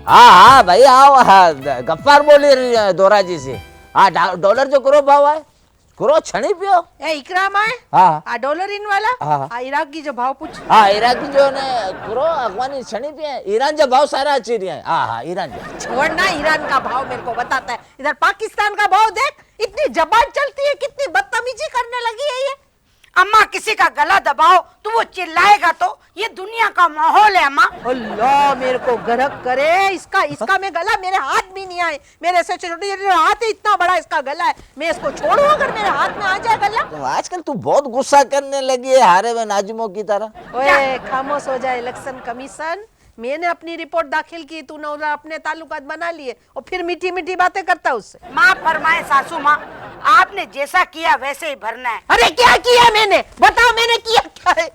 हाँ हाँ भाई आओ। हाँ, गफ्फार बोली रही है दोरा जी से। हाँ डॉलर जो करो भाव है करो छणी पियो। ए इकराम है हाँ आ डॉलर इन वाला हाँ आ इराक की जो भाव पूछ। हाँ इराक की जो ने करो अगवानी छणी पिए। ईरान जो भाव सारा अच्छी रही है। हाँ हाँ ईरान जो छोड़ना ईरान का भाव मेरे को बताता है। इधर पाकिस्तान का भाव देख, इतनी जबान चलती है, कितनी बदतमीजी करने लगी है ये। अम्मा किसी का गला दबाओ तो वो चिल्लाएगा, तो ये दुनिया का माहौल है अम्मा। अल्लाह मेरे को गरक करे। इसका में गला मेरे हाथ भी नहीं आए। मेरे से छोटे हाथ है, इतना बड़ा इसका गला है। मैं इसको छोड़ू अगर मेरे हाथ में आ जाए गला? तो आजकल तू बहुत गुस्सा करने लगी है हारे में नाजिमों की तरह। ओए खामोश हो जाए इलेक्शन कमीशन। मैंने अपनी रिपोर्ट दाखिल की, तूने अपने ताल्लुकात बना लिए और फिर मीठी मीठी बातें करता उससे। माँ फरमाए सासू माँ, आपने जैसा किया वैसे ही भरना है। अरे क्या किया मैंने? बताओ मैंने किया क्या है?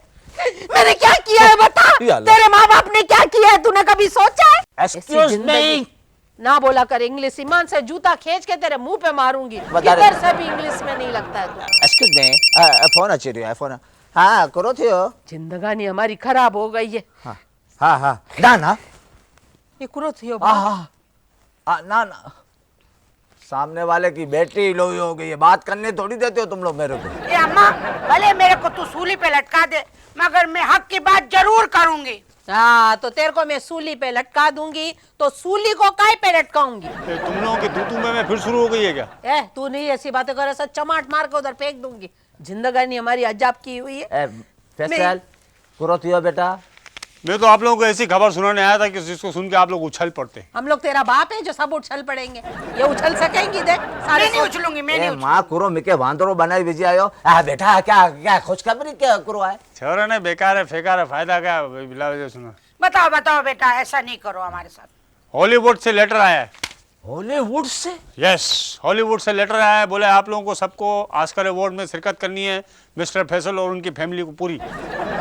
मैंने क्या किया है बता। तेरे माँ बाप ने क्या किया है तूने कभी सोचा है? एक्सक्यूज मी ना बोला कर इंग्लिश। ईमान से जूता खींच के तेरे मुंह पे मारूंगी। किधर से भी इंग्लिश में नहीं लगता है तू। एक्सक्यूज मी फोन अच्छी रही है फोन। हाँ करो थियो। जिंदगानी हमारी खराब हो गई है। हाँ हाँ हाँ ना ना ये करो थियो। हाँ ना ना सामने वाले की बैटरी लो हो गई है। बात करने थोड़ी देते हो तुम लोग मेरे को। ए अम्मा भले मेरे को तू सूली पे लटका दे, मगर मैं हक की बात जरूर करूंगी। हाँ तो तेरे को मैं सूली पे लटका दूंगी, तो सूली को काय पे लटकाऊंगी? तुम लोगों की तू में फिर शुरू हो गई है क्या? तू नहीं ऐसी बातें करे, सब चमाट मार के उधर फेंक दूंगी। जिंदगानी हमारी अजाब की हुई है। फैसल करो थियो बेटा। मैं तो आप लोगों को ऐसी खबर सुनाने आया था कि जिसको सुन के आप लोग उछल पड़ते। हम लोग तेरा बाप है जो सब उछल पड़ेंगे? ये उछल सकेंगी? देख सारे नहीं उछलूंगी मैं नहीं। माँ करो मिके वांदरो बनाई बिजी आयो। बेटा क्या क्या खुशखबरी क्या करो है? छोरा ने बेकार है फेकार है, फायदा क्या बिला वजह सुना। बताओ बताओ बेटा, ऐसा नहीं करो हमारे साथ। हॉलीवुड से लेटर आया है। हॉलीवुड से? यस हॉलीवुड से लेटर आया है। बोले आप लोगों को सबको ऑस्कर अवार्ड में शिरकत करनी है, मिस्टर फैसल और उनकी फैमिली को पूरी।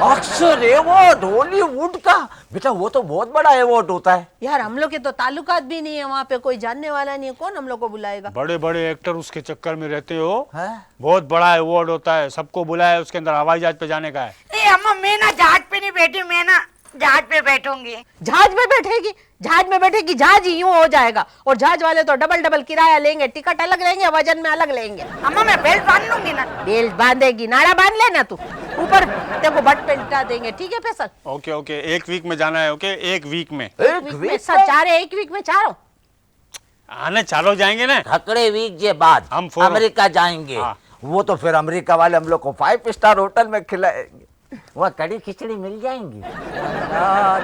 ऑस्कर अवार्ड हॉलीवुड का? बेटा वो तो बहुत बड़ा अवार्ड होता है यार। हम लोग के तो ताल्लुकात भी नहीं है वहाँ पे, कोई जानने वाला नहीं है, कौन हम लोग को बुलाएगा? बड़े बड़े एक्टर उसके चक्कर में रहते हो। है? बहुत बड़ा अवार्ड होता है, सबको बुलाया, उसके अंदर हवाई जहाज पे जाने का है। ए अम्मा मैं ना जहाज पे नहीं बैठी, मैं ना जहाज पे बैठूंगी। जहाज में बैठेगी? जहाज में बैठेगी? जहाज ही यूं हो जाएगा। और जहाज वाले तो डबल डबल किराया लेंगे, टिकट अलग लेंगे, वजन में अलग लेंगे। अम्मा मैं बेल्ट बांध लूंगी ना। बेल्ट बांधेगी? नाड़ा बांध लेना तू ऊपर, तेरे को बट पे लिटा देंगे। ठीक है फैसल? ओके ओके एक वीक में जाना है। ओके एक वीक में। एक वीक सब चारे एक वीक में चारों आने चालो जाएंगे ना। खकड़े वीक के बाद हम अमेरिका जाएंगे। हाँ। वो तो फिर अमेरिका वाले हम लोग को 5 स्टार होटल में खिलाएंगे। वह कड़ी खिचड़ी मिल जाएंगी।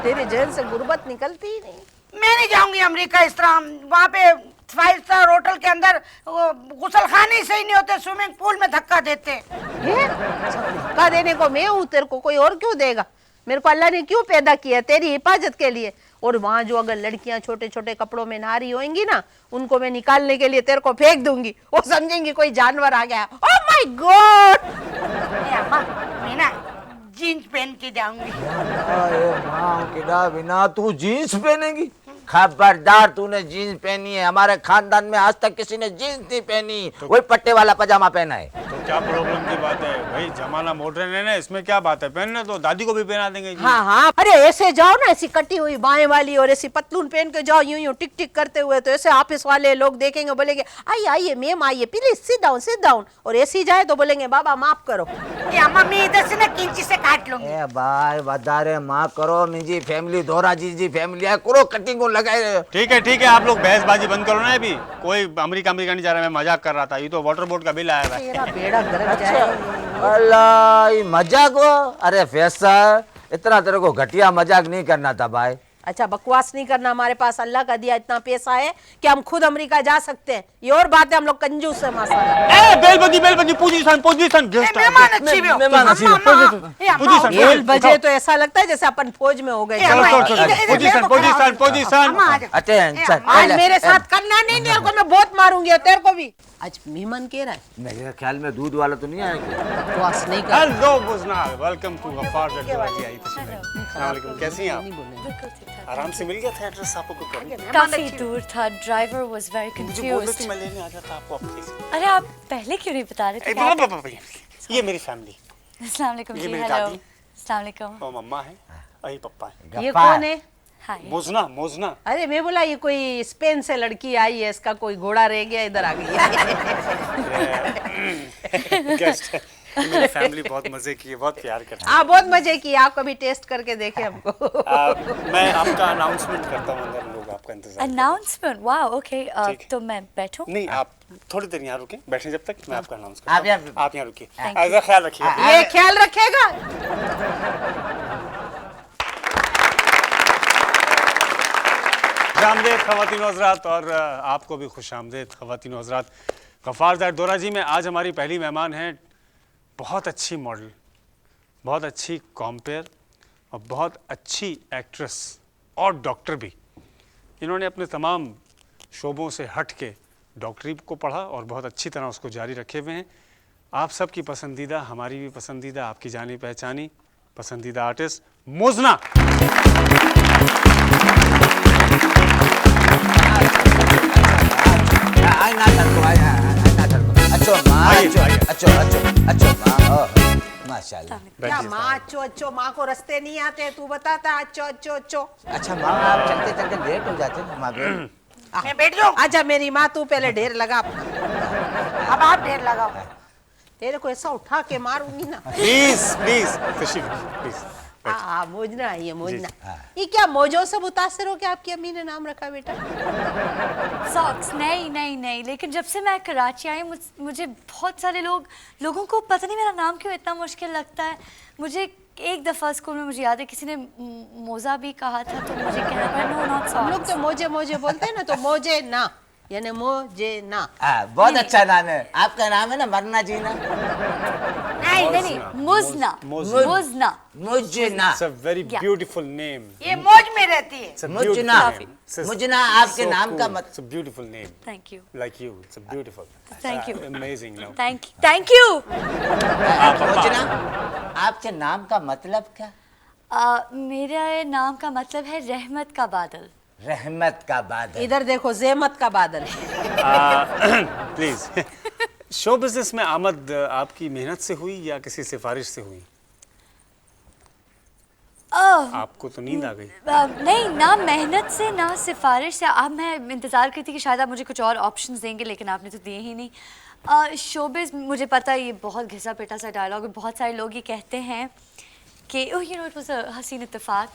तेरे जेल से गुर्बत निकलती ही नहीं। मैं नहीं जाऊंगी अमेरिका। इस तरह वहाँ पे 5 स्टार होटल के अंदर गुसलखाने सही नहीं होते, स्विमिंग पूल में धक्का देते। धक्का देने को मैं हूँ, तेरे को कोई और क्यों देगा? मेरे को अल्लाह ने क्यों पैदा किया? तेरी हिफाजत के लिए। और वहाँ जो अगर लड़कियां छोटे छोटे कपड़ों में नहा रही होंगी ना, उनको मैं निकालने के लिए तेरे को फेंक दूंगी। वो समझेंगी कोई जानवर आ गया। Oh my God! मैं ना जीन्स पहन के जाऊंगी। बिना तू जीन्स पहनेगी? खबरदार, तूने जीन्स पहनी है। हमारे खानदान में आज तक किसी ने जीन्स नहीं पहनी, वही पट्टे वाला पजामा पहना है। तो क्या प्रॉब्लम की बात है भाई? जमाना मॉडर्न है ना, इसमें क्या बात है? पहनने तो दादी को भी पहना देंगे जी। हाँ हाँ, अरे ऐसे जाओ ना, ऐसी कटी हुई बाएं वाली और ऐसी पतलून पहन के जाओ यूं यूं टिक टिक करते हुए, तो ऐसे ऑफिस वाले लोग देखेंगे, बोलेंगे आइए आइए मैम आइए, please sit down sit down. और ऐसी जाए तो बोलेंगे बाबा माफ करो। अम्मा मैं इधर से ना किंची से काट लूंगी। ए भाई वधारे माफ करो। मुझी फैमिली दोरा जी फैमिली है, करो कटिंग को लगाए। ठीक है आप लोग बहसबाजी बंद करो ना। अभी कोई अमेरिका नहीं जा रहा, मैं मजाक कर रहा था। ये तो वाटर बोर्ड का बिल आया तेरा बेड़ा गर्क जाए। अल्लाह ये मजाक हो? अरे फैसल इतना तेरे को घटिया मजाक नहीं करना था भाई। अच्छा बकवास नहीं करना। हमारे पास अल्लाह का दिया इतना पैसा है कि हम खुद अमेरिका जा सकते हैं। ये और बात है, हम लोग कंजूस है माशाल्लाह। बेल बजी पोजीशन मेहमान अच्छी भी हो। बेल बजे तो ऐसा लगता है जैसे अपन फौज में हो गए। पोजीशन। अटेंशन। आज मेरे साथ करना नहीं, तेरे को मैं बहुत मारूंगी और तेरे को भी। आज मेहमान कह रहा है, मेरे ख्याल में दूध वाला तो नहीं आएगा। बकवास नहीं कर। हेलो बुजना, वेलकम टू गफ्फार दरवाजे। आई अस्सलाम वालेकुम, कैसी हैं आप? आराम से मिल गया था एड्रेस आपको? काफी दूर था, ड्राइवर वाज वेरी कंफ्यूज्ड। मैं लेने आ जाता आपको प्लीज। अरे आप पहले क्यों नहीं बता रहे थे? ये मेरी फैमिली। अस्सलाम वालेकुम जी। ये मेरी हेलो दादी। अस्सलाम वालेकुम। वो मम्मा है और ये पप्पा है। ये कौन है? Hi. मोजना मोजना अरे मैं बोला ये कोई स्पेन से लड़की आई है, इसका कोई घोड़ा रह गया इधर आ गई है। गेस्ट है। मेरी फैमिली बहुत मजे की है, बहुत प्यार करती है। हाँ बहुत मजे की, आप कभी टेस्ट करके देखे हमको। मैं आपका अनाउंसमेंट करता हूँ, अंदर लोग आपका इंतजार कर Announcement. Wow. Okay. ठीक है। तो मैं बैठूं? रहे हैं। नहीं, आप थोड़ी देर यहाँ रुके, बैठे जब तक मैं आपका अनाउंस आप करता यहाँ- हूँ। आप यहाँ रुकिए, Thank you. ऐसा ख्याल रखिए। ये ख्याल रखेगा। खुशामदेद ख़वातीन और हज़रात, और आपको भी खुशामदेद ख़वातीन और हज़रात। गफ़ार ज़ाहिर दौरा जी में आज हमारी पहली मेहमान हैं, बहुत अच्छी मॉडल, बहुत अच्छी कॉम्पेयर और बहुत अच्छी एक्ट्रेस और डॉक्टर भी। इन्होंने अपने तमाम शोबों से हट के डॉक्टरी को पढ़ा और बहुत अच्छी तरह उसको जारी रखे हुए हैं। आप सबकी पसंदीदा, हमारी भी पसंदीदा, आपकी जानी पहचानी पसंदीदा आर्टिस्ट मोजना। आई ना सर को, आई ना सर को। अच्छो माँ, आइए, अच्छो, आइए। अच्छो माँ, ओह, माशाल्लाह। क्या माँ अच्छो अच्छो, माँ को रास्ते नहीं आते, तू बताता अच्छो अच्छो अच्छो। अच्छा माँ, आप चलते चलते लेट हो जाते हैं माँ पे। मैं बैठ जाऊं? आजा मेरी माँ, तू पहले ढेर लगा। अब आप ढेर लगाओ। तेरे को ऐसा उठा के मारूंगी ना। प्लीज प्लीज तशरीफ प्लीज। हाँ मोजना आई है, मोजना। ये क्या मोजो से मुतासिर हो के आपकी अम्मी ने नाम रखा बेटा? सॉक्स? नहीं नहीं नहीं, लेकिन जब से मैं कराची आई मुझे बहुत सारे लोगों को पता नहीं मेरा नाम क्यों इतना मुश्किल लगता है। मुझे एक दफ़ा स्कूल में मुझे याद है किसी ने मोजा भी कहा था, तो मुझे कहना पड़ा नो नॉट हम लोग सॉक्स। तो मोजे मोजे बोलते हैं ना, तो मोजे ना यानी मोजे ना। बहुत अच्छा नाम है आपका। नाम है ना मरना जीना। नहीं नहीं नहीं, मुजना मोजना। मुजना। मुझे ना, It's a very Yeah. beautiful name. ये मौज में रहती है। It's a मुझना, beautiful name. It's a- मुझना आपके so नाम का cool. मत। It's a beautiful name. Thank you Like you. It's a beautiful. Thank you. Amazing no? Thank you. मुझना, आपके नाम का मतलब क्या? मेरे नाम का मतलब है रहमत का बादल। रहमत का बादल। इधर देखो, ज़हमत का बादल। Please. शो बिजनेस में आमद आपकी मेहनत से हुई या किसी सिफारिश से हुई? आपको तो नींद आ गई। नहीं, ना मेहनत से ना सिफारिश से। अब मैं इंतज़ार करती कि शायद आप मुझे कुछ और ऑप्शंस देंगे, लेकिन आपने तो दिए ही नहीं। शोबिज़, मुझे पता है ये बहुत घिसा पिटा सा डायलॉग है, बहुत सारे लोग ये कहते हैं कि oh you know it was a हसीन इत्तेफाक।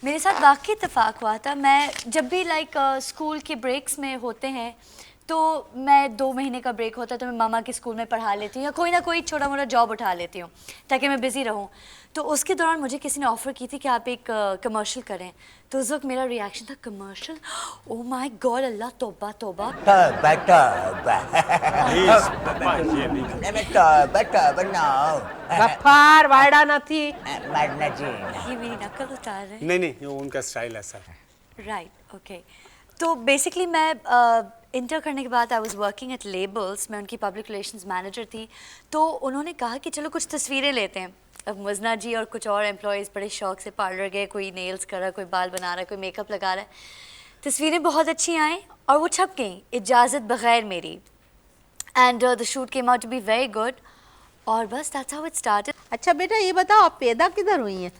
मेरे साथ वाकई इत्तेफाक हुआ था। मैं जब भी स्कूल के ब्रेक्स में होते हैं तो मैं 2 महीने का ब्रेक होता है तो मैं मामा के स्कूल में पढ़ा लेती हूँ या कोई ना कोई छोटा मोटा जॉब उठा लेती हूँ ताकि मैं बिज़ी रहूँ। तो उसके दौरान मुझे किसी ने ऑफ़र की थी कि आप एक कमर्शियल करें, तो उस वक्त मेरा रिएक्शन था कमर्शियल, ओह माय गॉड, अल्लाह तौबा तौबा। तौबा तौबा। Please, ये नहीं। मैं तौबा तौबा ना। गफ्फार वाड़ा न थी। मरना जीना। ये मेरी नकल उतार रहे हैं। नहीं नहीं, वो उनका स्टाइल ऐसा है। Right, okay. तो बेसिकली मैं इंटर करने के बाद I was working at labels, मैं उनकी पब्लिक रिलेशंस मैनेजर थी। तो उन्होंने कहा कि चलो कुछ तस्वीरें लेते हैं। अब मुजना जी और कुछ और एम्प्लॉयज़ बड़े शौक से पार्लर गए, कोई नेल्स कर रहा है, कोई बाल बना रहा है, कोई मेकअप लगा रहा है। तस्वीरें बहुत अच्छी आई और वो छप गई इजाज़त बगैर मेरी। And the shoot came out to be very good और बस दैट्स हाउ इट स्टार्टेड। अच्छा बेटा ये बताओ, आप पैदा किधर हुई हैं?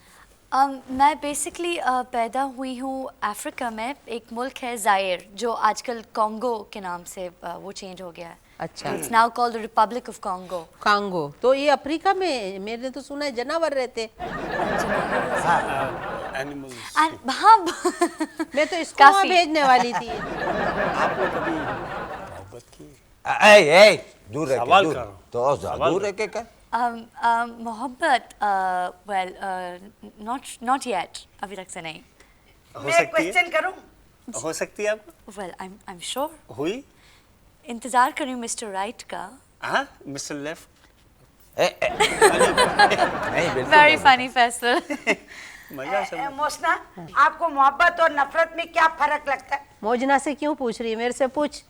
मैं बेसिकली पैदा हुई हूँ अफ्रीका में। एक मुल्क है ज़ायर जो आजकल कॉन्गो के नाम से वो चेंज हो गया है। अच्छा। It's now called the Republic of Congo. Congo. तो ये अफ्रीका में, मैंने तो सुना है जानवर रहते। एनिमल्स। हाँ मैं तो इसको वहाँ काफी। भेजने वाली थी। आपने कभी मोहब्बत की? ए दूर रह के, सवाल दूर। करो। तो सवाल दूर रह के कर। मोहब्बत वेल नॉट येट, अभी तक से नहीं। हो मैं सकती है, क्वेश्चन करूं? हो सकती है आपको। Well I am sure. हुई? इंतज़ार कर रही हूँ मिस्टर राइट का। हाँ, मिस्टर लेफ्ट। नहीं बिल्कुल वेरी नहीं। फनी फैसल। मजा समझ। मोसना, आपको मोहब्बत और नफरत में क्या फर्क लगता है? मोजना से क्यों पूछ रही है? मेरे से पूछ।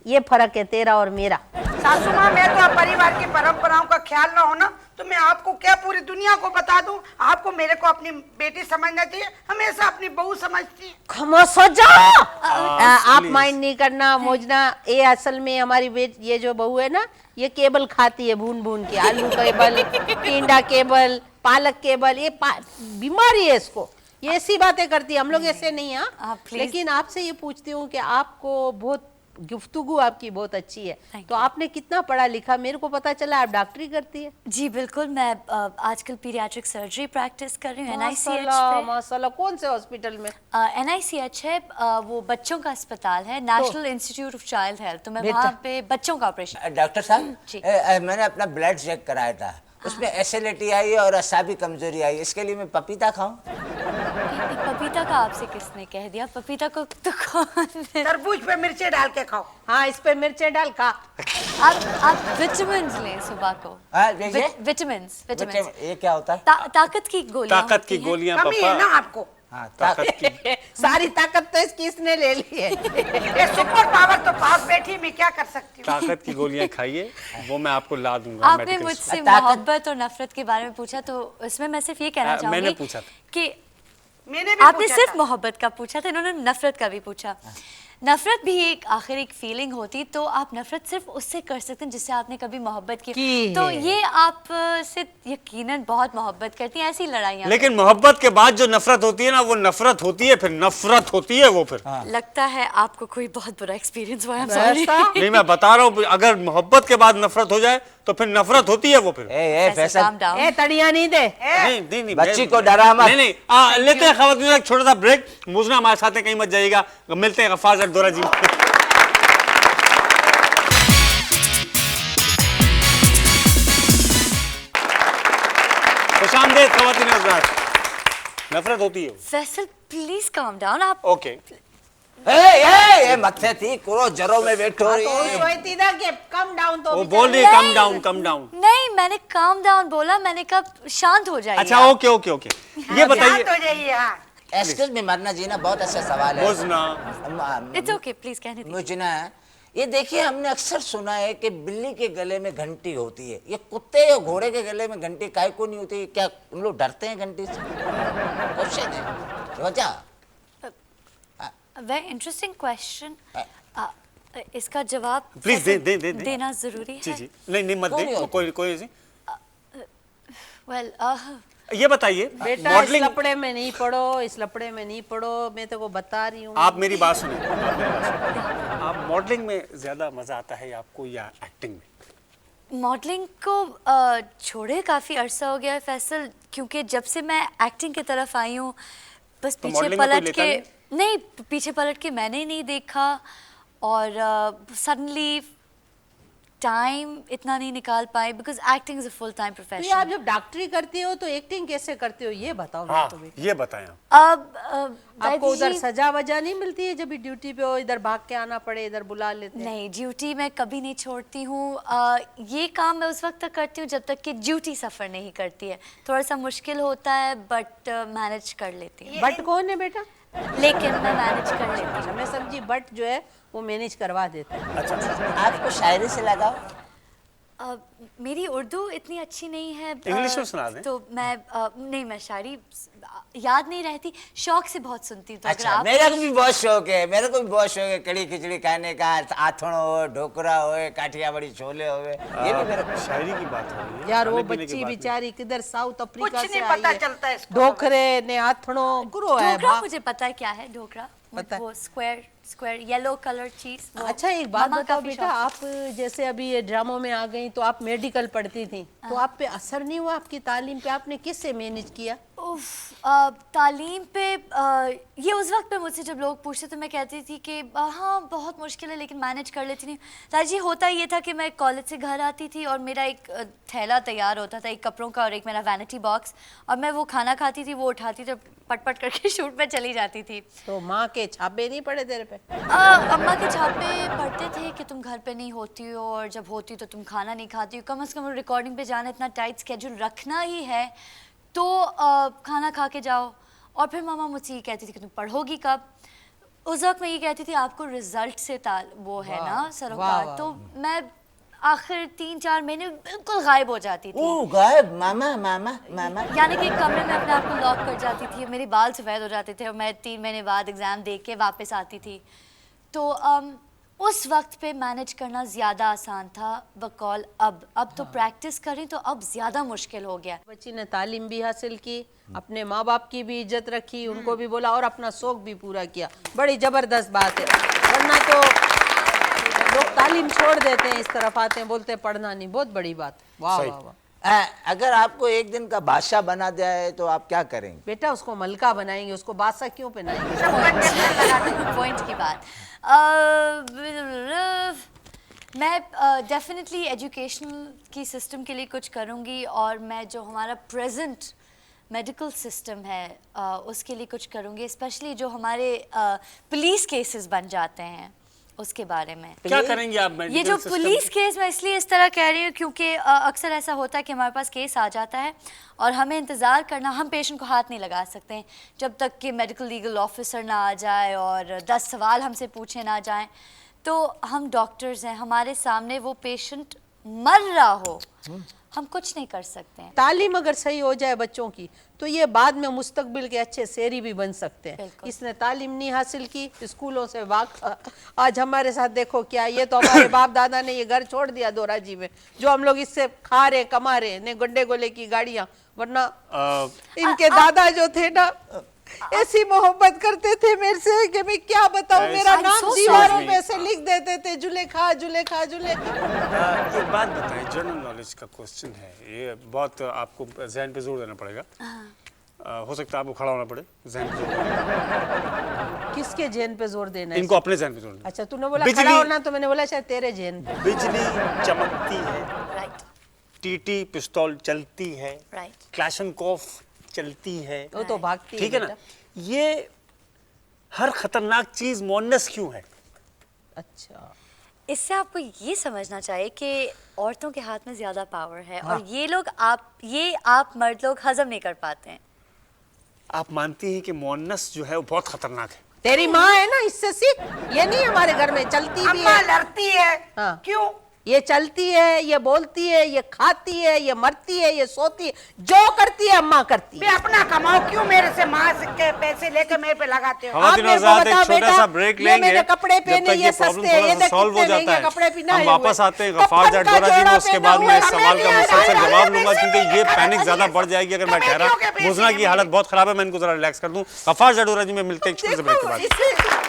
ये फर्क है तेरा और मेरा। सासू माँ, मैं तो परिवार की परंपराओं का ख्याल ना हो ना तो मैं आपको क्या पूरी दुनिया को बता दूं? आपको मेरे को अपनी बेटी समझना चाहिए, हमेशा अपनी बहू समझती है। खामोश हो जाओ। आप please. माइंड नहीं करना मोजना। ये असल में हमारी ये जो बहू है ना, ये केबल खाती है भून भून के। आलू केबल, टिंडा केबल, पालक केबल, ये बीमारी है इसको। ये ऐसी बातें करती है, हम लोग ऐसे नहीं। हाँ, आप please- लेकिन आपसे ये पूछती हूँ कि आपको बहुत गुफ्तगू आपकी बहुत अच्छी है, Thank तो आपने कितना पढ़ा लिखा? मेरे को पता चला आप डॉक्टरी करती है। जी बिल्कुल, मैं आजकल पीडियाट्रिक सर्जरी प्रैक्टिस कर रही हूँ NICH माशाल्लाह पे। माशाल्लाह। कौन से हॉस्पिटल में? NICH है, वो बच्चों का अस्पताल है, national institute of child health. तो मैं बेटा। वहाँ पे बच्चों का ऑपरेशन। डॉक्टर साहब, जी। मैंने अपना ब्लड चेक कराया था, उसमें एसिडिटी आई है और असाबी कमजोरी आई है। इसके लिए मैं पपीता खाऊं? पपीता का आपसे किसने कह दिया? पपीता को तो कौन तरबूज पे मिर्ची डाल के खाओ। हाँ, इस पे मिर्चें डाल खा। आप विटामिन्स लें सुबह को। हाँ, देखिए। विटामिन्स ये क्या होता है? ताकत की गोलियां ताकत की होती हैं। गोलियां कमी है ना पापा, आपको? हाँ, ताकत की। सारी ताकत तो इसकी इसने ले ली है। ये सुपर पावर तो पास बैठी, मैं क्या कर सकती हूँ? ताकत की गोलियां खाइए, वो मैं आपको ला दूंगा। आपने मेडिकल मुझसे ताकत- मोहब्बत और नफरत के बारे में पूछा, तो इसमें मैं सिर्फ ये कहना चाहूंगी मैंने पूछा था। कि मैंने भी आपने पूछा सिर्फ था। मोहब्बत का पूछा था, इन्होंने नफरत का भी पूछा। नफरत भी एक आखिर एक फीलिंग होती, तो आप नफरत सिर्फ उससे कर सकते हैं जिससे आपने कभी मोहब्बत की। की तो है। ये आप से यकीनन बहुत मोहब्बत करती हैं, ऐसी लड़ाइयाँ। लेकिन मोहब्बत के बाद जो नफरत होती है ना, वो नफरत होती है, फिर नफरत होती है वो फिर। लगता है आपको कोई बहुत बुरा एक्सपीरियंस हुआ है। I'm sorry। ऐसा? नहीं, मैं बता रहा हूँ, अगर मोहब्बत के बाद नफरत हो जाए तो फिर नफरत होती है वो फिर। ऐसे फैसल, calm down। ए तड़िया नहीं दे। नहीं नहीं नहीं, बच्ची मैं- को डरा मत। नहीं नहीं, लेते हैं खवातीन एक छोटा सा ब्रेक। मुजना हमारे साथ है, कहीं मत जाइएगा। मिलते हैं गफ्फार ज़ैड दोरा जी। खुशामदीद खवातीन हज़रात। नफरत होती है। Faisal please calm down. आप ओके, ए मथे थी करो, जरो में बैठो हाँ, रही तो है। सोचती था कि कम डाउन तो वो बेचारा- बोल रही है कम डाउन कम डाउन। नहीं, मैंने काम डाउन बोला, मैंने कहा शांत हो जाइए। अच्छा, ओके ओके ओके, ये बताइए। शांत हो जाइए। हाँ, एक्सक्यूज मी मरना जी, ना बहुत अच्छा सवाल है। मुजना, इट्स ओके, प्लीज कहने दीजिए। मुझे ना, ये देखिए, हमने अक्सर सुना है कि बिल्ली के गले में घंटी होती है। ये कुत्ते या घोड़े के गले में घंटी काहे को नहीं होती? क्या उन लोग डरते हैं घंटी से? क्वेश्चन है वजह। Very interesting question. इसका जवाब प्लीज दे दे दे देना जरूरी जी है। जी, नहीं नहीं मत कौन दे, है? कोई कोई ऐसी। वेल ये बताइए, बेटा इस मॉडलिंग, लपड़े में नहीं पड़ो, इस लपड़े में नहीं पड़ो, मैं तेरे को बता रही हूँ। आप मेरी बात सुनिए, आप मॉडलिंग में ज्यादा मजा आता है आपको या एक्टिंग में? मॉडलिंग को छोड़े काफ़ी अरसा हो गया है फैसल, क्योंकि जब से मैं एक्टिंग की तरफ आई हूँ, बस तो पीछे modeling में कोई पलट लेता के नहीं, पीछे पलट के मैंने नहीं देखा, और सडनली टाइम इतना नहीं निकाल पाए, because acting is a full time तो ये आप प्रोफेशन। जब डॉक्टरी करती हो तो एक्टिंग कैसे करते हो ये बताओ हाँ, मेरे को भी। ये बताएं आप। अब आपको उधर जी, सजा वजा नहीं मिलती है जब भी ड्यूटी पे हो, इधर भाग के आना पड़े, इधर बुला लेते हैं? नहीं, ड्यूटी मैं कभी नहीं छोड़ती हूँ। ये काम मैं उस वक्त तक करती हूँ जब तक कि ड्यूटी सफ़र नहीं करती है। थोड़ा सा मुश्किल होता है, बट मैनेज कर लेती हूँ। बट कौन है बेटा? लेकिन मैं मैनेज कर लेती हूँ। मैं समझी बट जो है वो मैनेज करवा देता है। आपको शायरी से लगाओ। मेरी उर्दू इतनी अच्छी नहीं है। इंग्लिश में सुना दें। तो मैं नहीं, मैं शायरी याद नहीं रहती, शौक से बहुत सुनती हूँ। तो अगर अच्छा, आप मेरा को भी बहुत शौक है, मेरे को भी बहुत शौक है कड़ी खिचड़ी खाने का, आथण हो, ढोकरा हो, काठियावाड़ी छोले हो, ये भी मेरे को। शायरी की बात हो रही है, यार वो खाने पीने की बच्ची बात नहीं। बेचारी किधर साउथ अफ्रीका कुछ से नहीं आई पता है। चलता है इसको। ढोकरे ने हाथड़ो गुरु है ढोकरा भा- मुझे पता है क्या है। ढोकरा पता है। वो स्क्वायर स्क्वायर येलो कलर चीज। अच्छा एक बात बताओ बेटा, आप जैसे अभी ये ड्रामों में आ गई तो आप मेडिकल पढ़ती थी, तो आप पे असर नहीं हुआ आपकी तालीम पे? आपने किससे मैनेज किया? तालीम पे ये उस वक्त पे मुझसे जब लोग पूछते तो मैं कहती थी कि हाँ बहुत मुश्किल है, लेकिन मैनेज कर लेती थी। ताजी होता ये था कि मैं कॉलेज से घर आती थी और मेरा एक थैला तैयार होता था, एक कपड़ों का और एक मेरा वैनिटी बॉक्स, और मैं वो खाना खाती थी, वो उठाती थी, पट पट करके शूट पे चली जाती थी। तो माँ के छापे नहीं पड़े तेरे पे? अम्मा के छापे पढ़ते थे कि तुम घर पे नहीं होती हो, और जब होती तो तुम खाना नहीं खाती हो, कम से कम रिकॉर्डिंग पे जाना, इतना टाइट स्केड्यूल रखना ही है तो खाना खा के जाओ। और फिर मामा मुझसे ये कहती थी कि तुम पढ़ोगी कब। उस वक्त मैं ये कहती थी आपको रिजल्ट से वो है ना सरोकार। तो मैं आखिर 3-4 महीने बिल्कुल गायब हो जाती थी। ओ गायब, मामा मामा मामा। यानी कि कमरे में अपने आप को लॉक कर जाती थी, मेरे बाल सफ़ेद हो जाते थे और मैं 3 महीने बाद एग्ज़ाम दे के वापस आती थी। तो उस वक्त पे मैनेज करना ज़्यादा आसान था बकौल अब तो प्रैक्टिस करें तो अब ज़्यादा मुश्किल हो गया। बच्ची ने तालीम भी हासिल की, अपने माँ बाप की भी इज्जत रखी, उनको भी बोला और अपना शौक भी पूरा किया। बड़ी जबरदस्त बात है, वरना तो लोग तालीम छोड़ देते हैं, इस तरफ आते हैं बोलते हैं पढ़ना नहीं। बहुत बड़ी बात। वाह सही। वाह वाह। अगर आपको एक दिन का बादशाह बना दिया है तो आप क्या करेंगे? बेटा उसको मलका बनाएंगे, उसको बादशाह क्यों पहनाएंगे? पॉइंट की बात। मैं डेफिनेटली एजुकेशनल की सिस्टम के लिए कुछ करूँगी और मैं जो हमारा प्रेजेंट मेडिकल सिस्टम है उसके लिए कुछ करूँगी, स्पेशली जो हमारे पुलिस केसेस बन जाते हैं उसके बारे में। क्या करेंगे आप ये मेडिकल जो सिस्टम पुलिस केस, मैं इसलिए इस तरह कह रही हूँ क्योंकि अक्सर ऐसा होता है कि हमारे पास केस आ जाता है और हमें इंतज़ार करना, हम पेशेंट को हाथ नहीं लगा सकते हैं जब तक कि मेडिकल लीगल ऑफिसर ना आ जाए और 10 सवाल हमसे पूछे ना जाएं। तो हम डॉक्टर्स हैं, हमारे सामने वो पेशेंट मर रहा हो, हम कुछ नहीं कर सकते हैं। तालीम अगर सही हो जाए बच्चों की तो ये बाद में मुस्तकबिल के अच्छे शेरी भी बन सकते हैं। बिल्कुल। इसने तालीम नहीं हासिल की, स्कूलों से आज हमारे साथ देखो क्या, ये तो हमारे बाप दादा ने ये घर छोड़ दिया दोराजी में, जो हम लोग इससे खा रहे कमा रहे ने गड्ढे गोले की गाड़ियां, वरना इनके दादा जो थे ना ऐसी मोहब्बत करते थे मेरे से कि मैं क्या बताऊं, मेरा I'm नाम so दीवारों sorry. पे से लिख देते थे, जुलेखा जुलेखा जुलेखा। एक बात बताएं, जनरल नॉलेज का क्वेश्चन है ये, बहुत आपको जहन पे जोर देना पड़ेगा। हो सकता है आपको खड़ा होना पड़े, जहन पे जोर देना। किसके जेन पे जोर देना है? इनको अपने जहन पे जोर देना। अच्छा तूने बोला बिजली- खड़ा होना तो मैंने बोला शायद तेरे जेन पे। बिजली चमकती है, राइट टीटी पिस्तौल चलती है, राइट। क्लैशनकोफ चलती है, वो तो भागती ठीक है ना? बेटा। ये हर खतरनाक चीज मोनस क्यों है? अच्छा इससे आपको ये समझना चाहिए कि औरतों के हाथ में ज़्यादा पावर है और ये लोग आप मर्द लोग हजम नहीं कर पाते हैं। आप मानती हैं कि मोनस जो है वो बहुत खतरनाक है? तेरी माँ है ना, इससे सीख। ये नहीं हमारे घर में चलती भी अम्मा है, लड़ती है। हाँ। क्यों? ये चलती है, ये बोलती है, ये खाती है, ये मरती है, ये सोती है, जो करती है अम्मा करती है। मैं अपना कमाओ, क्यों मेरे से माँ के पैसे लेके मेरे पे लगाते हो? आप मेरे को एक बताओ छोटा बेटा, सा ब्रेक ये लेंगे, मेरे कपड़े जब पहने तक ये ये प्रॉब्लम सस्ते हैं, थोड़ा ये सा सॉल्व हो कितने जाता महंगे कपड़े है। पहनाए हम हुए। वापस आते हैं गफ्फार कप्पन का जाटोरा जी में, जोड़ा उसके पहना बाद हुआ मैं है, इस सवाल का हमें मुसलसल नहीं जवाब आया, लूंगा क्योंकि ये पैनिक ज्यादा बढ़ जाएगी अगर मैं तो ठहरा। क्यों के पैसे मुजना की हैं हालत बहुत खराब है, मैं इनको जरा रिलैक्स कर दूं। गफ्फार जाटोरा जी में मिलते हैं एक छोटे से ब्रेक के बाद। इससे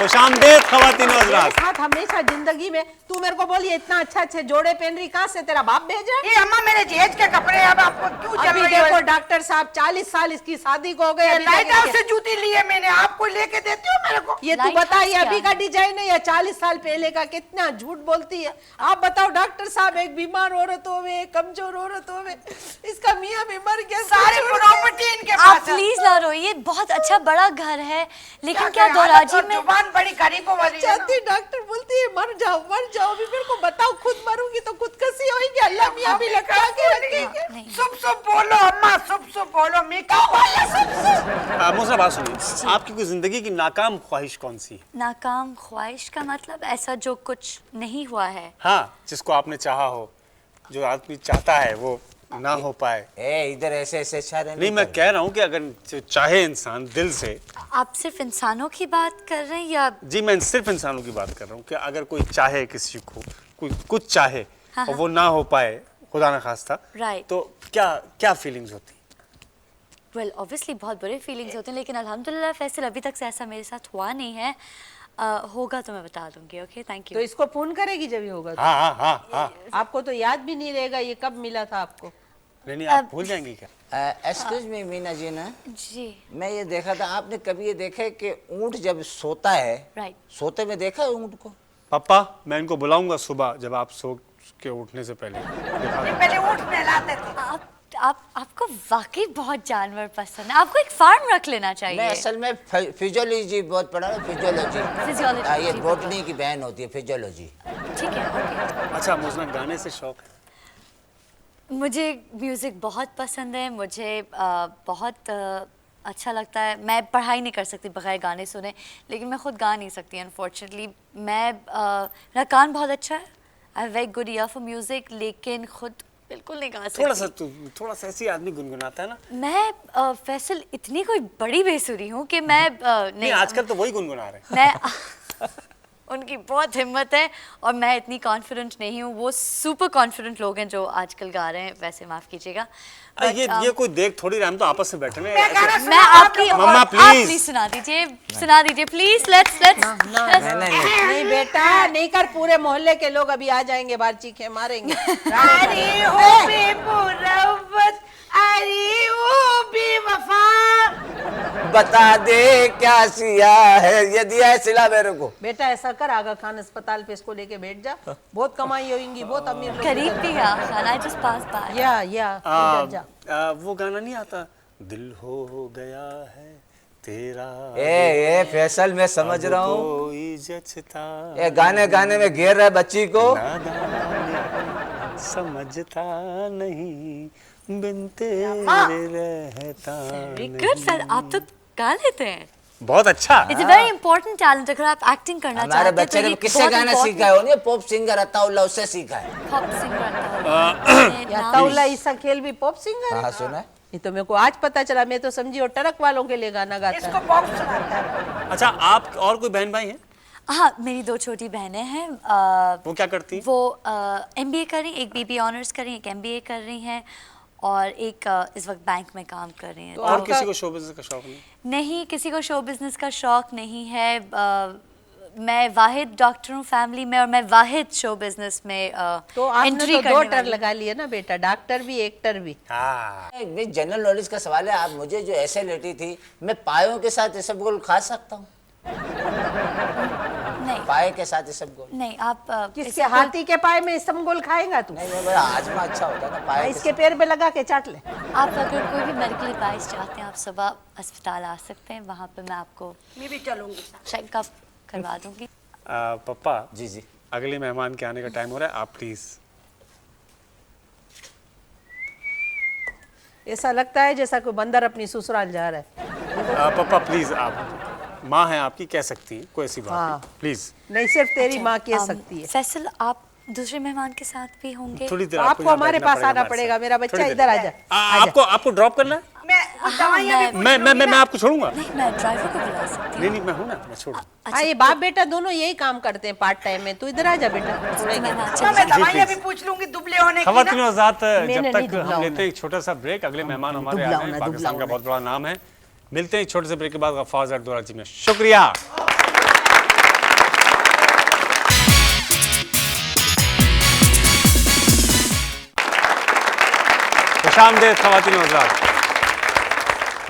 खुशामदीद खवातीन और मेरे हज़रात। साथ हमेशा जिंदगी में तू मेरे को बोली इतना अच्छा अच्छे जोड़े पहन रही, कहाँ से तेरा बाप भेजा? ये अम्मा मेरे जेज के कपड़े अब आपको क्यों चल अभी रही देखो है? डॉक्टर साहब 40 साल इसकी शादी को हो गए, अभी लाइट तक हाउस इसके- से जूती ली है मैंने, आपको लेके देती हो मेरे को? ये तू लाइट बता, हाउस ये क्या अभी का है? डिजाइन है या 40 साल पहले का? कितना झूठ बोलती है। आप बताओ डॉक्टर साहब, एक बीमार औरत होवे, एक कमजोर औरत होवे, इसका मियां भी मर गया, सारी छोड़ के- प्रॉपर्टी इनके आप पास है। प्लीज ना रोइए, बहुत अच्छा बड़ा घर है, लेकिन क्या करें, दोराजी हालत और में जुबान बड़ी गरीबों वाली है ना। चाहती डॉक्टर बोलती है मर जाओ मर जाओ। अभी मेरे को बताओ, खुद मरूंगी तो खुदकशी होगी, अल्लाह मियां भी लटका के रखेंगे। नहीं। शुभ शुभ बोलो अम्मा, शुभ शुभ बोलो। मैं क्या बोला शुभ शुभ? मुझे बात सुनिए, आपकी कोई जिंदगी की नाकाम ख्वाहिश कौन सी है? नाकाम ख्वाहिश का मतलब ऐसा जो कुछ नहीं हुआ है। हाँ, जिसको आपने चाहा हो, जो आदमी चाहता है वो ना हो पाए। इधर ऐसे ऐसे इशारे नहीं, मैं कह रहा हूँ कि अगर जो चाहे इंसान दिल से, आप सिर्फ इंसानों की बात कर रहे हैं या जी मैं सिर्फ इंसानों की बात कर रहा हूँ कि अगर कोई चाहे किसी को, कोई कुछ चाहे हाँ, और वो ना हो पाए, खुदा न खास्ता, Right. तो क्या क्या फीलिंग्स होती? वेल ऑब्वियसली बहुत बुरे फीलिंग्स होते हैं, लेकिन अल्हम्दुलिल्लाह फैसल अभी तक से ऐसा मेरे साथ हुआ नहीं है। होगा तो मैं बता दूंगी। ओके, थैंक तो यू। इसको फोन करेगी जब ये होगा तो। हाँ हाँ हाँ हाँ। आपको तो याद भी नहीं रहेगा ये कब मिला था आपको। नहीं आप भूल जाएंगी क्या? एक्सक्यूज मी मीना जी ना, जी मैं ये देखा था, आपने कभी ये देखा है कि ऊंट जब सोता है, राइट। सोते में देखा है ऊंट को? पापा, मैं इनको बुलाऊंगा सुबह जब आप सो के उठने से पहले। ये पहले ऊँट नहलाते थे। आपको वाकई बहुत जानवर पसंद है, आपको एक फार्म रख लेना मैं चाहिए। असल में फिजियोलॉजी बहुत पढ़ा ना, फिजियोलॉजी। Physiology, ये जी, बॉटनी की बहन होती है फिजियोलॉजी। ठीक है, ओके। अच्छा, मुझे गाने से शौक है? मुझे म्यूज़िक बहुत पसंद है, मुझे बहुत अच्छा लगता है। मैं पढ़ाई नहीं कर सकती बगैर गाने सुने, लेकिन मैं खुद गा नहीं सकती अनफॉर्चुनेटली। मेरा कान बहुत अच्छा है, I have very good year for music, लेकिन खुद बिल्कुल नहीं गा थोड़ा सकती। सा थोड़ा सा ऐसी आदमी गुनगुनाता है ना। मैं फैसल इतनी कोई बड़ी बेसुरी हूँ कि मैं नहीं, आजकल तो वही गुनगुना रहे हैं। मैं उनकी बहुत हिम्मत है और मैं इतनी कॉन्फिडेंट नहीं हूँ। वो सुपर कॉन्फिडेंट लोग हैं जो आजकल गा रहे हैं, वैसे माफ कीजिएगा। ये कोई देख थोड़ी रहा, हम तो आपस में बैठे हैं। मैं आपकी मम्मा, आप please। प्लीज सुना दीजिए प्लीज। लेट्स नहीं बेटा नहीं कर, पूरे मोहल्ले के लोग अभी आ जाएंगे, बाहर चीखे मारेंगे। अरे ओ बेमुरव्वत, अरे ओ बेवफा, बता दे क्या सिया है, ये दिया है सिला मेरे को। बेटा ऐसा कर, आगा खान अस्पताल पे इसको लेके बैठ जा, बहुत कमाई होगी, बहुत अमीर लोग करीब इधर- भी है खाना, जस्ट पास बाय। या इधर जा। वो गाना नहीं आता, दिल हो गया है तेरा, ए फैसल मैं समझ रहा हूँ, कोई जचता ये गाने गाने में घेर रहा है बच्ची को। नादान समझता नहीं, बिन तेरे रहता गुड सर, आप तो गा लेते हैं। बहुत अच्छा। It's a very important talent. अगर आप एक्टिंग करना हमारे चाहते हैं बच्चे तो ने ये किससे बहुत गाना important सीखा है? वो पॉप सिंगर अताउल्ला, उससे सीखा है। पॉप सिंगर या तौला ईसा खेल भी पॉप सिंगर है। हाँ सुना है? ये तो मेरे को आज पता चला, मैं तो समझी और ट्रक वालों के लिए गाना गाता इसको है। पॉप सुनाता है। अच्छा, आप और कोई बहन भाई हैं? हाँ, मेरी 2 छोटी बहनें हैं। वो क्या करती हैं? वो MBA कर रही हैं, एक BBA ऑनर्स कर रही हैं, एक MBA कर रही हैं और एक इस वक्त बैंक में काम कर रही हैं। तो और आपका- किसी को शो बिजनेस का शौक नहीं? नहीं, किसी को शो बिजनेस का शौक नहीं है। मैं वाहिद डॉक्टर हूँ फैमिली में और मैं वाहिद शो बिजनेस में तो आपने एंट्री तो करने 2 टर वाली हूँ। लगा लिए ना बेटा, डॉक्टर भी एक्टर भी। हाँ, एक जनरल नॉलेज का सवाल है। आप मुझे जो ऐसे लेटी थी, मैं पायों के साथ ये सब गोल खा सकता हूँ? नहीं पाए के साथ ये सब गोल नहीं, आप किसके इससे हाथी के पाए में इसमगोल खाएगा तू? नहीं, मैं बड़ा आजमा अच्छा होता है ना पाए के इसके पैर पे लगा के चाट ले। आप अगर कोई भी मेडिकल एडवाइस चाहते हैं, आप सुबह अस्पताल आ सकते हैं। वहाँ पे मैं आपको मैं भी चलूंगी साथ। चेकअप करवा दूंगी। पप्पा जी जी। अगले मेहमान के आने का टाइम हो रहा है, आप प्लीज। ऐसा लगता है जैसा कोई बंदर अपनी ससुराल जा रहा है। पप्पा प्लीज, आप माँ हैं आपकी, कह सकती हैं, कोई ऐसी बात हाँ। नहीं, प्लीज नहीं सिर्फ तेरी माँ कह सकती है। फैसल, आप दूसरे मेहमान के साथ भी होंगे? थोड़ी देर तो आपको यहाँ हमारे बैठना पास आना हमारे पड़ेगा। साथ। मेरा बच्चा थोड़ी देर। इधर आजा। आपको ड्रॉप करना है? मैं दवाइयाँ भी पूछ लूंगी मैं ना। आपको छोड़ूंगा? नहीं, मैं ड्राइवर को बुला सकती हूँ। नहीं, मैं हूँ ना, मैं छोड़ू। हाँ, ये बाप बेटा दोनों यही काम करते हैं पार्ट टाइम में। तू इधर आजा बेटा, छोड़ेंगे। मेहमान हाँ, चले मैं जाएं। दवाइयाँ भी पूछ लूंगी दुबले होने की खवातीन ना। और हज़रात, मैंने जब नहीं तक दुबला हम होना। लेते हैं एक छोटा सा ब्रेक, अगले मेहमान हमारे आ दुबला रहे हैं, होना, पाकिस्तान दुबला का बहुत बड़ा नाम है। मिलते हैं एक छोटे से ब्रेक के बाद गफ्फार ज़ैड दोरा जी में। शुक्रिया। खुशामदीद खवातीन और हज़रात,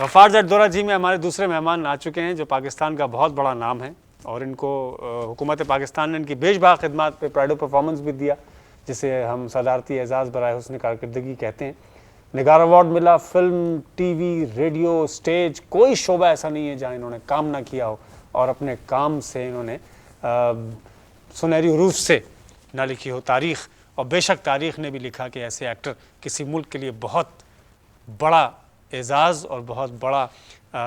गफ्फार ज़ैड दोरा जी में हमारे दूसरे मेहमान आ चुके हैं जो पाकिस्तान का बहुत बड़ा नाम है और इनको हुकूमत पाकिस्तान ने इनकी बेशबहा खिदमत पे प्राइड ऑफ परफॉर्मेंस भी दिया, जिसे हम सदारती एजाज़ बराए हुस्न कारकर्दगी कहते हैं। निगार अवार्ड मिला, फिल्म, टीवी, रेडियो, स्टेज, कोई शोबा ऐसा नहीं है जहाँ इन्होंने काम ना किया हो और अपने काम से इन्होंने सुनहरी हरूफ से ना लिखी हो तारीख़। और बेशक तारीख़ ने भी लिखा कि ऐसे एक्टर किसी मुल्क के लिए बहुत बड़ा एजाज़ और बहुत बड़ा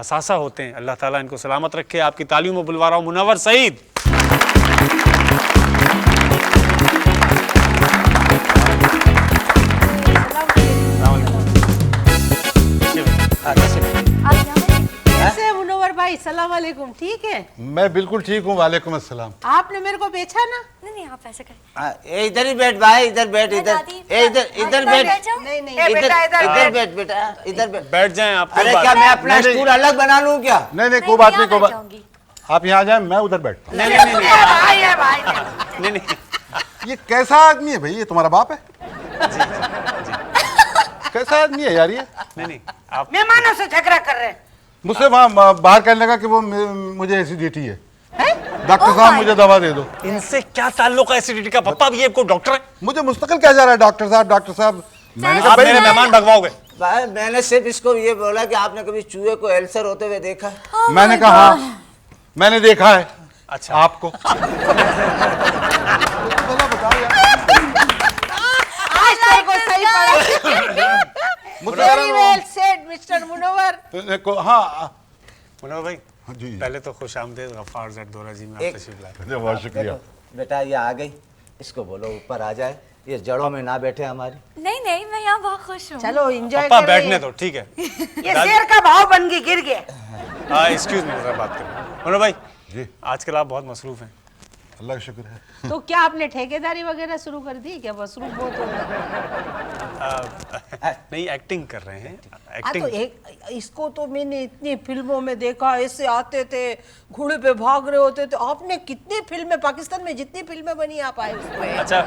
सासा होते हैं। अल्लाह ताला इनको सलामत रखे। आपकी तालियों में बुलवा रहा हूँ मुनव्वर सईद। आप यहाँ हैं? कैसे मुनव्वर भाई? सलाम वालेकुम। ठीक है? मैं बिल्कुल ठीक हूँ, वालेकुम अस्सलाम। आपने मेरे को बेचा ना? नहीं, आप ऐसे करें। ए, इधर ही बैठ भाई, इधर बैठ, मैं इधर दादी, ए, इधर इधर बैठ, जाओ। नहीं नहीं, ए, इधर बेटा, इधर इधर बैठ। बैठ बेटा, इधर बैठ। बैठ जाएं आप। अरे क्या मैं अपना स्टूल अलग बना लूं क्या? नहीं नहीं, कोई बात नहीं, कोई मैं बात। जाऊंगी। आप यहाँ आ जाए, मैं उधर बैठता हूँ। नहीं नहीं नहीं भाई है भाई है। नहीं नहीं। ये कैसा आदमी है भाई? ये तुम्हारा बाप है? कैसा आदमी है यार ये? नहीं आप मेहमानों से झगड़ा कर रहे हैं। मुझसे वहाँ बाहर कहने लगा कि वो मुझे एसिडिटी है। डॉक्टर साहब मुझे दवा दे दो। इनसे क्या ताल्लुक है एसिडिटी का? पप्पा भी ये कोई डॉक्टर है? मुझे मुस्तकिल कह जा रहा है डॉक्टर साहब, डॉक्टर साहब। मैंने कहा आप भाई मेरे मेहमान भगवाओगे? भाई मैंने सिर्फ इसको ये बोला कि आपने कभी चूहे को अल्सर होते हुए देखा है? मैंने कहा हाँ, मैंने देखा है। अच्छा। आपको आज तेरे को सही पड़ा। मुझे very well said mister Munawar. हाँ मुनव्वर भाई, जी पहले तो खुश आमदेद गफ्फार ज़ैड दोरा जी में आप एक- तशरीफ लाए। बहुत शुक्रिया। बेटा ये आ गई, इसको बोलो ऊपर आ जाए। ये जड़ों में ना बैठे हमारी। नहीं नहीं, मैं यहाँ बहुत खुश हूँ। चलो एंजॉय पापा कर बैठने दो, ठीक है। ये शेर का भाव बन गई, गिर गया। हाँ एक्सक्यूज मी, जरा बात करें। मनोज भाई जी आजकल आप बहुत मसरूफ हैं। अल्लाह का शुक्र है। तो क्या आपने ठेकेदारी वगैरह शुरू कर दी क्या? मसरूफ बहुत हो गया। नहीं एक्टिंग कर रहे हैं, तो एक्टिंग। एक इसको तो मैंने इतनी फिल्मों में देखा, ऐसे आते थे घोड़े पे भाग रहे होते थे। आपने कितनी फिल्में, पाकिस्तान में जितनी फिल्में बनी आप आए उसमें। अच्छा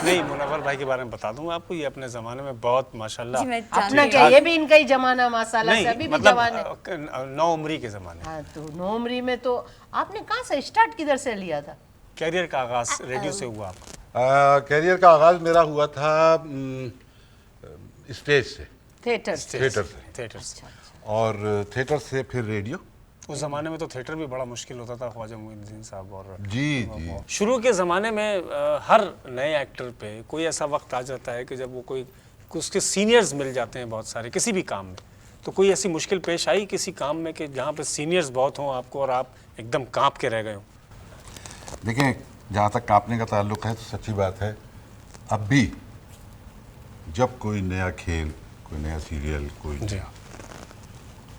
नहीं, मुनव्वर भाई के बारे में बता दूं आपको, ये अपने जमाने में बहुत माशाल्लाह। जी, मैं अपना क्या, ये भी इनका ही जमाना माशाल्लाह से, नहीं अभी भी मतलब जवान है। 9 उम्री के जमाने। हाँ, तो 9 उम्री में तो आपने कहाँ से स्टार्ट किधर से लिया था? कैरियर का आगाज रेडियो से हुआ आपका? कैरियर का आगाज मेरा हुआ था स्टेज से, थिएटर। थिएटर से, थिएटर से। और थिएटर से फिर रेडियो। उस जमाने में तो थिएटर भी बड़ा मुश्किल होता था, ख्वाजा मोइनुद्दीन साहब। और जी जी। शुरू के ज़माने में हर नए एक्टर पे कोई ऐसा वक्त आ जाता है कि जब वो कोई उसके सीनियर्स मिल जाते हैं बहुत सारे किसी भी काम में। तो कोई ऐसी मुश्किल पेश आई किसी काम में कि जहाँ पे सीनियर्स बहुत हों आपको और आप एकदम कांप के रह गए हों? देखिए, जहाँ तक कांपने का ताल्लुक है तो सच्ची बात है, अब भी जब कोई नया खेल, कोई नया सीरियल, कोई जी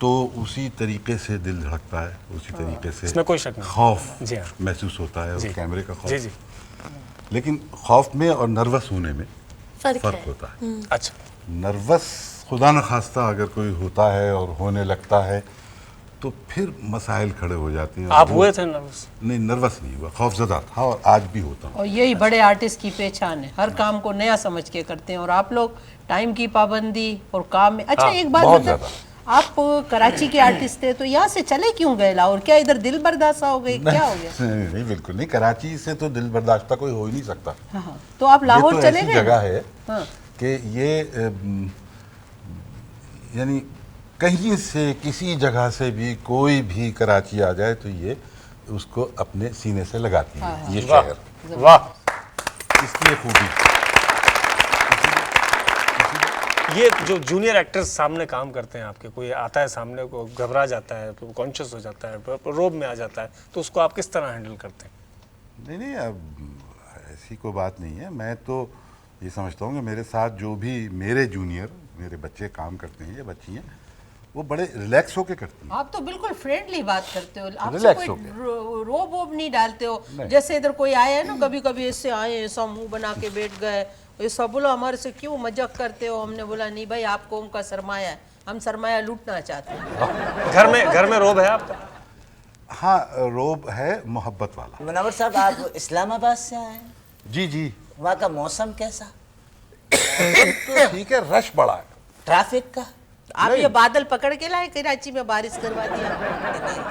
तो उसी तरीके से दिल धड़कता है, उसी तरीके से इसमें कोई शक नहीं। खौफ जी हाँ। महसूस होता है, जी। और कैमरे का खौफ। जी जी। लेकिन खौफ में और नर्वस होने में फर्क होता है। अच्छा, नर्वस खुदा न खास्ता अगर कोई होता है और होने लगता है तो फिर मसाइल खड़े हो जाते हैं। आप हुए थे नर्वस? नहीं, नर्वस नहीं हुआ, खौफजदा था और आज भी होता हूँ। और यही बड़े आर्टिस्ट की पहचान है, हर काम को नया समझ के करते हैं। और आप लोग टाइम की पाबंदी और काम में। अच्छा, हाँ, एक बात बहुत बताओ, आप कराची के आर्टिस्ट थे तो यहाँ से चले क्यों गए लाहौर? क्या इधर दिल बर्दाश्त हो गई, क्या हो गया? नहीं, बिल्कुल नहीं, कराची से तो दिल बर्दाश्त कोई हो ही नहीं सकता। हाँ, तो आप लाहौर ये तो चले ऐसी गए? जगह है हाँ। कि ये यानी कहीं से किसी जगह से भी कोई भी कराची आ जाए तो ये उसको अपने सीने से लगाती है। ये शहर, वाह, इसकी ये खूबी। ये जो जूनियर एक्टर्स सामने काम करते हैं आपके, कोई आता है सामने को घबरा जाता है, कॉन्शियस हो जाता है, रोब में आ जाता है, तो उसको आप किस तरह हैंडल करते हैं? नहीं नहीं, अब ऐसी कोई बात नहीं है। मैं तो ये समझता हूँ कि मेरे साथ जो भी मेरे जूनियर, मेरे बच्चे काम करते हैं या बच्ची हैं, वो बड़े रिलैक्स होके करती हैं। आप तो बिल्कुल फ्रेंडली बात करते हो, आपसे Relax कोई हो गया। रोब वोब नहीं डालते हो। नहीं। जैसे इधर कोई आया है ना, कभी कभी ऐसे आए, ऐसा मुंह बना के बैठ गए, ऐसा बोला हमारे से क्यों मजाक करते हो? हमने बोला नहीं भाई, आप कौम का सरमाया है, हम सरमाया लूटना चाहते हैं। घर में रोब है आपका? हाँ, रोब है मोहब्बत वाला। मुनव्वर साहब, आप इस्लामाबाद से आए हैं, जी जी। वहाँ का मौसम कैसा? तो ठीक है, रश बड़ा है। ट्रैफिक का? आप ये बादल पकड़ के लाए, कराची में बारिश करवा दिया।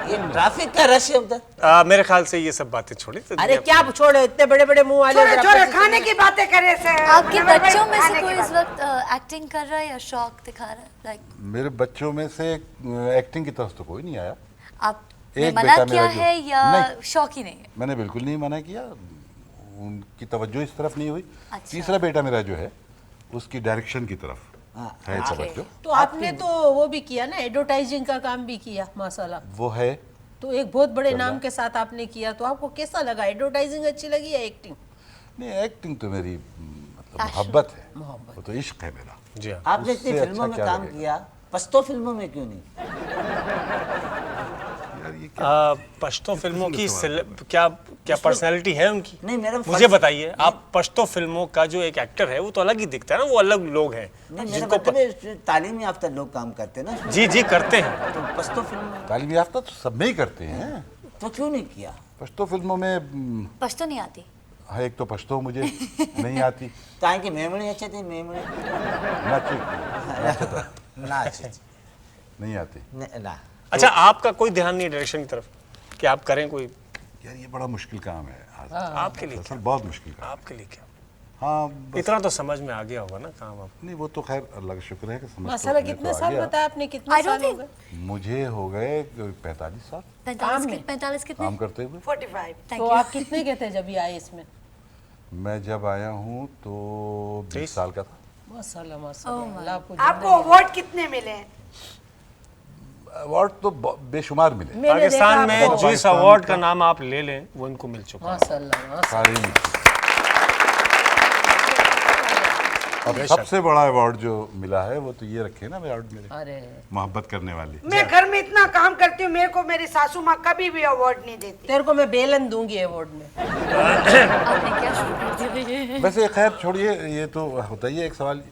ये ट्रैफिक का रश है उधर? मेरे ख्याल से ये सब बातें छोड़ी तो अरे क्या छोड़ो, इतने बड़े बड़े मुंह वाले। छोरे जरा छोरे पैसे खाने की बातें करे से। आपके मुनव्वर भाई, बच्चों में खाने से की कोई इस बात। वक्त एक्टिंग कर रहा है या शौक दिखा रहा है? लाइक मेरे बच्चों में से एक्टिंग की तरफ तो कोई नहीं आया। आपने एक मना बेटा किया मेरा जो- है या नहीं। शौक ही नहीं है? मैंने बिल्कुल नहीं मना किया, उनकी तवज्जो इस तरफ नहीं हुई। अच्छा। तीसरा बेटा मेरा जो है उसकी डायरेक्शन की तरफ है तवज्जो। तो आपने तो वो भी किया ना, एडवर्टाइजिंग का काम भी किया माशाल्लाह। वो है। तो एक बहुत बड़े नाम के साथ आपने किया, तो आपको कैसा लगा? एडवर्टाइजिंग अच्छी लगी या एक्टिंग? नहीं, एक्टिंग तो मेरी मतलब मोहब्बत है, वो तो इश्क है मेरा। जी हाँ। आपने इतनी उससे फिल्मों अच्छा में क्या काम लगेगा? किया, पश्तो फिल्मों में क्यों नहीं? यार ये क्या पश्तो फिल्मों की क्या क्या पर्सनैलिटी है उनकी? नहीं, मेरा मुझे बताइए, आप पश्तो फिल्मों का जो एक एक्टर है वो तो अलग ही दिखता है ना, वो अलग लोग हैं नहीं, मेरा जिनको मतलब है, तालीम याफ्ता लोग काम करते हैं ना, जी जी करते हैं। तो पश्तो फिल्म में तालीम याफ्ता तो सब में ही करते हैं। तो क्यों नहीं किया? पश्तो फिल्मों में पश्तो नहीं आती? हाँ, एक तो पश्तो मुझे नहीं आती। ताकि की मेमणी अच्छे थे, मेमणी ना अच्छे थे। नहीं आती। ना। तो अच्छा, आपका कोई ध्यान नहीं डायरेक्शन की तरफ कि आप करें कोई? यार ये बड़ा मुश्किल काम है आज। आपके लिए असल बहुत मुश्किल काम। आपके लिए क्या? हाँ, बस इतना तो समझ में आ गया होगा ना काम आप? नहीं, वो तो खैर अल्लाह का शुक्र है कि समझ तो माशाल्लाह अपने कितने को आ साल गया। बताया आपने, कितने I don't साल हो think- गए? मुझे हो गए 45 साल 45 कितने? काम करते हुए। 45। Thank तो you. आप कितने के थे जब ये आए इसमें? मैं जब आया हूँ तो 20 साल का था। माशाल्लाह माशाल्लाह, अल्लाह आपको आपको अवार्ड कितने मिले हैं? अवार्ड तो बेशुमार मिले, मैंने देखा पाकिस्तान में आपको। जो इस अवार्ड का नाम आप ले लें वो इनको मिल चुका है। माशाल्लाह माशाल्लाह। सारे मिले। अब सबसे बड़ा अवार्ड जो मिला है वो तो ये रखे ना अवार्ड मेरे, अरे मोहब्बत करने वाली। मैं घर में इतना काम करती हूँ, मेरे को मेरी सासू माँ कभी भी अवार्ड नहीं देती। तेरे को मैं बेलन दूंगी अवार्ड में। आपने क्या शुरू कर दिया? वैसे खैर छोड़िए, ये तो होता ही है। एक सवाल,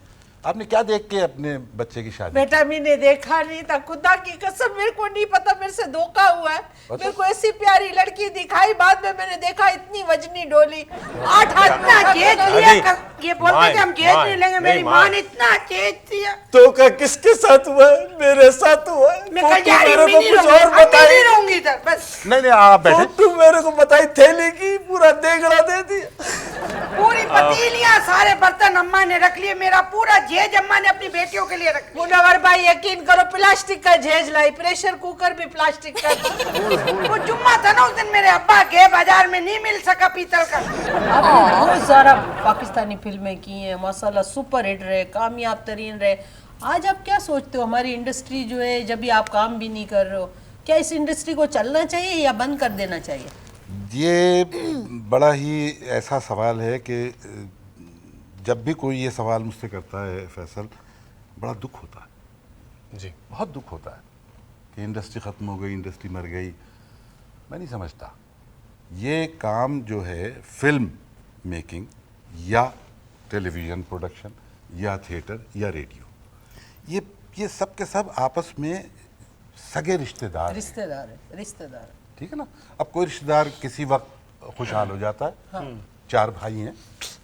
आपने क्या देख के अपने बच्चे की शादी? बेटा मैंने देखा नहीं था, खुदा की कसम मेरे को नहीं पता, मेरे से धोखा हुआ है। मेरे को ऐसी प्यारी लड़की दिखाई, बाद में मैंने देखा इतनी वजनी डोली, 8 हाथ इतना में जेज लिया, ये बोलते थे हम जेज नहीं लेंगे, मेरी माँ ने इतना जेज दिया। तो का किसके साथ हुआ है? मेरे साथ हुआ है। मैं कल फोटो जा रही मेरे हूँ, को नहीं कुछ रहूंगी, और अब मैं बताई। नहीं रहूंगी इधर, बस। नहीं आप बैठे। फोटो मेरे को बताई, थैली की पूरा देगड़ा दे दिया। पूरी पतीलियां सारे बर्तन अम्मा ने रख लिए, मेरा पूरा जेज अम्मा ने अपनी बेटियों के लिए रख लिया। मुनव्वर भाई यकीन करो, प्लास्टिक का झेज लाई, प्रेशर कुकर भी प्लास्टिक का। वो जुम्मा था ना उस दिन, मेरे अब्बा गए बाजार में, नहीं मिल सका पीतल का। आपने बहुत सारा पाकिस्तानी फिल्में की हैं माशाल्लाह, सुपर हिट रहे, कामयाब तरीन रहे। आज आप क्या सोचते हो, हमारी इंडस्ट्री जो है, जब भी आप काम भी नहीं कर रहे हो, क्या इस इंडस्ट्री को चलना चाहिए या बंद कर देना चाहिए? ये बड़ा ही ऐसा सवाल है कि जब भी कोई ये सवाल मुझसे करता है फैसल, बड़ा दुख होता है जी। बहुत दुख होता है कि इंडस्ट्री ख़त्म हो गई, इंडस्ट्री मर गई। मैं नहीं समझता ये काम जो है फिल्म मेकिंग या टेलीविज़न प्रोडक्शन या थिएटर या रेडियो, ये सब के सब आपस में सगे रिश्तेदार हैं। रिश्तेदार है, रिश्तेदार है। ठीक है ना। अब कोई रिश्तेदार किसी वक्त खुशहाल हो जाता है। हाँ। 4 भाई हैं,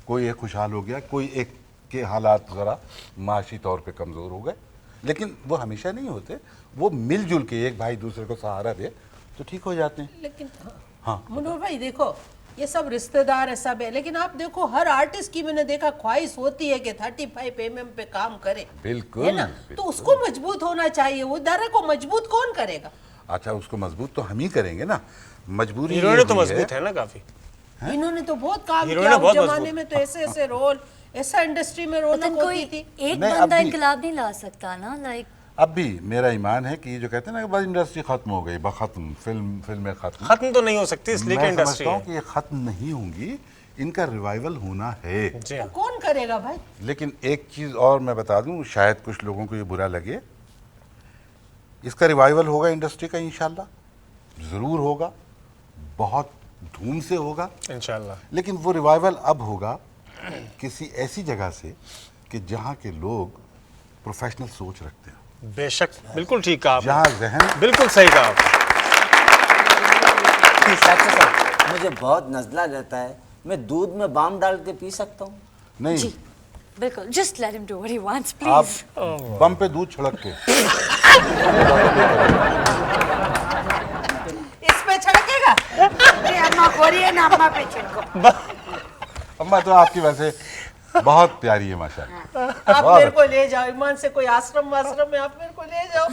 कोई एक खुशहाल हो गया, कोई एक के हालात ज़रा माशी तौर पे कमज़ोर हो गए, लेकिन वो हमेशा नहीं होते। वो मिलजुल के एक भाई दूसरे को सहारा दे तो ठीक हो जाते हैं। लेकिन हाँ मुनव्वर भाई देखो, ये सब रिश्तेदार है, सब है, लेकिन आप देखो हर आर्टिस्ट की मैंने देखा ख्वाहिश होती है कि 35 mm पे काम करे। बिल्कुल, है ना? बिल्कुल। तो उसको मजबूत होना चाहिए, वो दायरे को मजबूत कौन करेगा? अच्छा, उसको मजबूत तो हम ही करेंगे ना। मजबूरी ये हीरोइनें तो हुई मजबूत है ना काफी। इन्होंने तो बहुत काम हीरोइनें किया उस बहुत जमाने मजबूत। में, तो ऐसे ऐसे रोल, ऐसा इंडस्ट्री में रौनक वतन कोई होती थी। एक नहीं, बंदा अभी- इनकलाब नहीं ला सकता ना, लाइक अब भी मेरा ईमान है कि ये जो कहते हैं ना कि बस इंडस्ट्री खत्म हो गई, खत्म, फिल्में खत्म। खत्म तो नहीं हो सकती, इसलिए कि मैं इंडस्ट्री समझता हूँ है। कि ये खत्म नहीं होंगी, इनका रिवाइवल होना है। जी तो हाँ। कौन करेगा भाई? लेकिन एक चीज़ और मैं बता दूं, शायद कुछ लोगों को ये बुरा लगे, इसका रिवाइवल होगा इंडस्ट्री का, इंशाल्लाह ज़रूर होगा, बहुत धूम से होगा। इंशाल्लाह। लेकिन वो रिवाइवल अब होगा किसी ऐसी जगह से कि जहाँ के लोग प्रोफेशनल सोच रखते हैं, बेशक, बिल्कुल ठीक कहा आपने। जहाँ जहन बिल्कुल सही कहा आपने। डॉक्टर साहब, मुझे बहुत नजला रहता है, मैं दूध में बाम डाल के पी सकता हूँ? नहीं, जी बिल्कुल, just let him do what he wants आप प्लीज। बम पे दूध छिड़क के इसमें छड़केगा? ये अम्मा गोरी है ना, अम्मा पे छिड़को। अम्मा तो आपकी वैसे बहुत प्यारी है माशाल्लाह। आप बहुत मेरे को ले जाओ, ईमान से कोई आश्रम वाश्रम में आप मेरे को ले जाओ।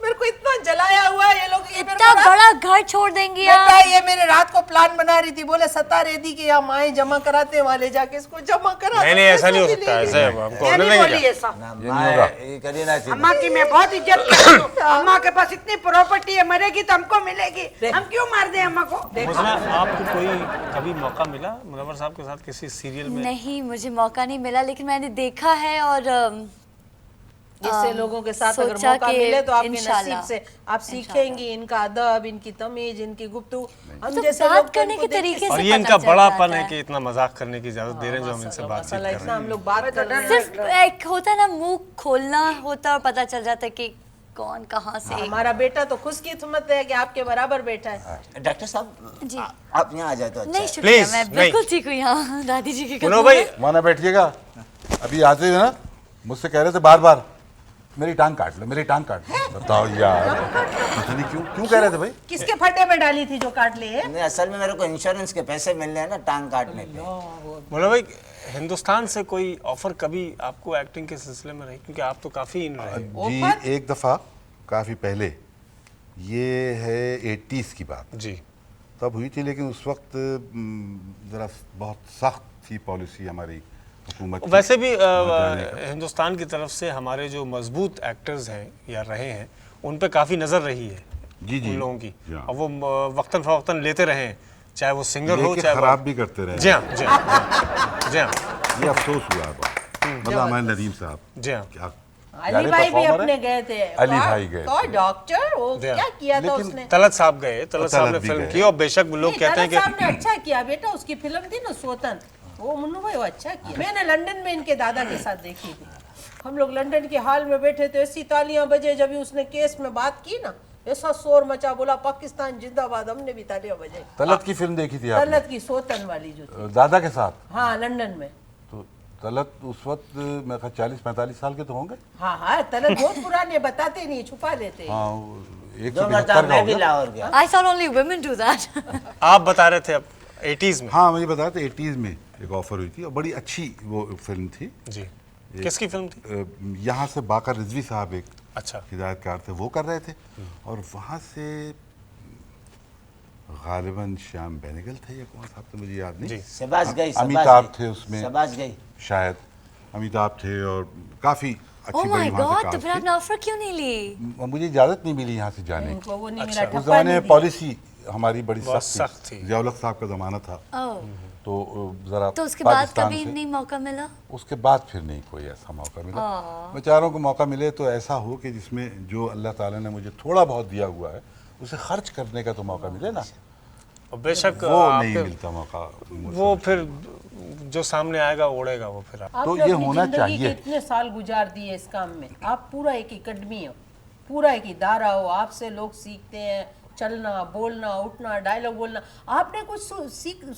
मेरे को इतना जलाया हुआ है ये लोग, ये मेरे इतना को ना- बड़ा घर छोड़ देंगी बेटा आप? ये मेरे रात को प्लान बना रही थी, बोले सता रेदी के यहाँ माए जमा कराते हैं, वहाँ ले जाके इसको जमा करा। नहीं नहीं, ऐसा नहीं हो सकता, ऐसे हमको मैं होने नहीं नहीं बोली क्या। ऐसा। ये करिए ना सीधे। अम्मा की मैं बहुत इज्जत करती हूँ। अम्मा के पास इतनी प्रॉपर्टी है, मरेगी तो हमको मिलेगी, हम क्यों मार दें अम्मा को? मुझना, आपको कोई कभी मौका मिला मुनव्वर साहब के साथ किसी सीरियल में? नहीं, मुझे मौका नहीं मिला, लेकिन मैंने देखा है और जिससे लोगों के साथ अगर सोचा मौका कि मिले तो आपके इंशाल्लाह, नसीब से आप सीखेंगी इनका अदब, इनकी तमीज, इनकी गुफ्तगू। हम तो जैसे बात लोग करने इनको के देख तरीके और से ये पता इनका चल बड़ापन जाता है कि इतना मजाक करने की इजाजत दे रहे हैं जो हम इनसे बातचीत कर माशाल्लाह, रहे इतना हैं। हम लोग बात कर रहे हैं। सिर्फ एक होता है ना, मुंह खोलना होता है और पता चल जाता है कि कौन कहाँ से। हमारा बेटा तो खुशकिस्मत है कि आपके बराबर बेटा है। डॉक्टर साहब, जी। आप यहाँ आ जाए तो अच्छा नहीं है। शुक्रिया, Please, मैं नहीं। बिल्कुल ठीक हूँ यहाँ दादी जी के मुनव्वर कदमों भाई, में। माना बैठिएगा। अभी आते हुए ना मुझसे कह रहे थे बार बार, मेरी टांग काट लो, मेरी टांग काट लो। बताओ यार, पता नहीं क्यों कह रहे थे भाई। किसके फटे में डाली थी जो काट लिए? नहीं, असल में मेरे को इंश्योरेंस के पैसे मिल रहे हैं ना टांग काटने के। मुनव्वर भाई, हिंदुस्तान से कोई ऑफर कभी आपको एक्टिंग के सिलसिले में रही? क्योंकि आप तो काफी इन रहे। जी, एक दफ़ा काफ़ी पहले, ये है 80s की बात, जी। तब हुई थी, लेकिन उस वक्त ज़रा बहुत सख्त थी पॉलिसी हमारी हुकूमत की। वैसे भी जाने का। हिंदुस्तान की तरफ से हमारे जो मजबूत एक्टर्स हैं या रहे हैं, उन पे काफ़ी नज़र रही है जी जी उन लोगों की, जी हाँ। और वो वक्तन फवक्तन लेते रहे हैं, चाहे वो सिंगर हो लेके चाहे खराब भी करते रहे। जी हाँ, जी हाँ, जी हाँ। ये अफसोस हुआ है बहुत। मतलब हमारे नदीम साहब जी हाँ। क्या अली प्यारे भाई भी performer अपने हैं। गए थे। अली कौन- भाई गए कौन थे। डॉक्टर वो जी हाँ। क्या किया था लेकिन उसने? तलत साहब गए, तलत साहब ने तलत भी फिल्म गए। की और बेशक लोग नहीं, कहते हैं तलत साहब कि ने अच्छा किया बेटा, उसकी फिल्म थी ना सोतन, वो मुन्नू भाई वो अच्छा किया। मैंने लंदन में इनके दादा के साथ देखी थी। हम लोग लंदन के हॉल में बैठे थे, ऐसी तालियां बजे जब भी उसने केस में बात की ना, ऐसा शोर मचा, बोला पाकिस्तान जिंदाबाद, हमने भी तालियां बजाई। तलत की फिल्म देखी थी आपने तलत की सोतन वाली जो थी, दादा के साथ। हाँ लंदन में। तो तलत उस वक्त मैं 40-45 साल के तो होंगे। हाँ हाँ, तलत बहुत पुराने, बताते नहीं, छुपा देते हैं। हाँ वो एक दो सौ मरतबा पचहत्तर का मैं हो भी गया। लाहौर गया। I thought only women do that. आप बता रहे थे अब 80s में। हाँ मुझे बताया था 80s में एक ऑफर हुई थी और बड़ी अच्छी वो फिल्म थी। जी, किसकी फिल्म थी? यहाँ से बाकर रिजवी साहब एक अच्छा, हिदायतकार थे, वो कर रहे थे और वहाँ से गालिबन श्याम बेनेगल थे या कौन साहब थे मुझे याद नहीं। जी। शहबाज गई, अमिताभ थे उसमें, शहबाज गई। शायद अमिताभ थे और काफी Oh अच्छी my बड़ी वहाँ God, से तो फिर कास्ट आपने ऑफर क्यों नहीं ली? थी। मुझे इजाजत नहीं मिली यहाँ से जाने की। उनको वो नहीं अच्छा। मिला, उस ठप्पा जमाने नहीं में दिया। पॉलिसी हमारी बड़ी बहुत सख्त सख्त थी। थी। जियाउल हक साहब का ज़माना था Oh. तो ज़रा तो उसके बाद पाकिस्तान कभी से- नहीं मौका मिला? उसके बाद फिर नहीं कोई ऐसा मौका मिला। बेचारों को मौका मिले तो ऐसा हो कि जिसमें जो अल्लाह ताला ने मुझे थोड़ा बहुत दिया हुआ है उसे खर्च करने का तो मौका मिले ना। और बेशक वो नहीं आपके- मिलता मौका वो फिर जो सामने आएगा उड़ेगा वो फिर आप। तो आपने ये अपनी होना जिंदगी चाहिए। के इतने साल गुजार दिए इस काम में, आप पूरा एक एकेडमी हो, पूरा एक इदारा हो, आपसे लोग सीखते हैं चलना, बोलना, उठना, डायलॉग बोलना। आपने कुछ